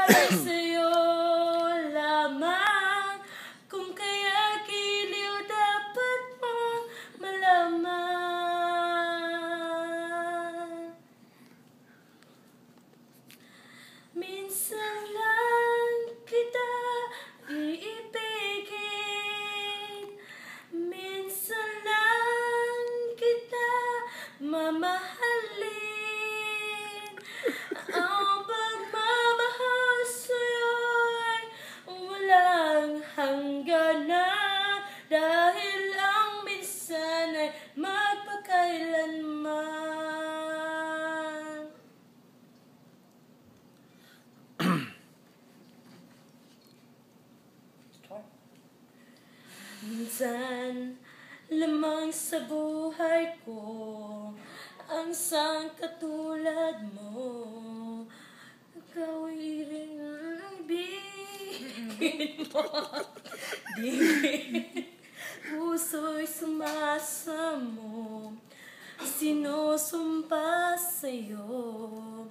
alay sa'yo lamang. Kung kaya giliw dapat mong malaman. Minsan lang kita iibigin, minsan lang kita mamahalin. Ang pagmamahal sa'yo ay walang hangganan, dahil ang minsan ay magpakailanman. Minsan lamang sa buhay ko ang isang katulad mo. Ikaw ay ibigin mo. Di puso'y sumasamo, sinusumpa sa'yo.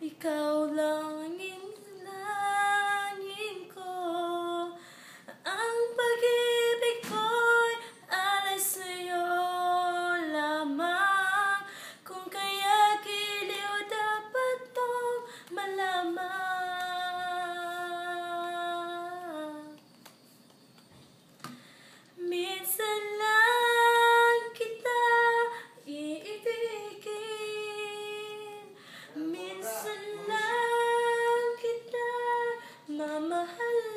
Ikaw lang ang inalangin ko. Ang pag-ibig ko'y alay sa'yo lamang. Kung kaya giliw dapat mong malaman. Minsan lang kita iibigin, minsan lang kita mamahalin.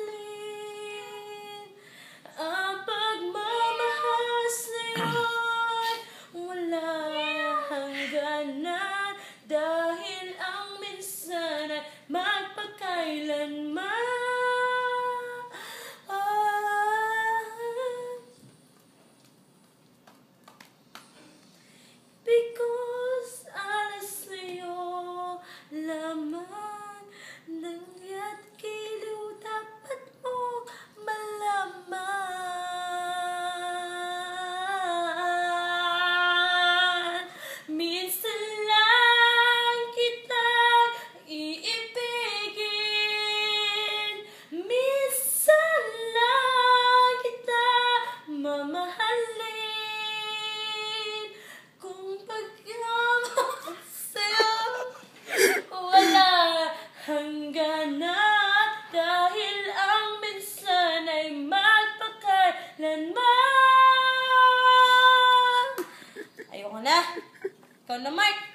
Ang pagmamahal sa'yo'y walang hangganan, dahil ang minsan ay magpakailanman. Because alay sa'yo lamang, langya't giliw dapat mong malaman. Minsan lang kita iibigin, minsan lang kita mamahalin. Kung pagmamahal sa'yo wala hangganan, dahil ang minsan ay magpakailanman. Ayoko na. Ikaw na, Mark.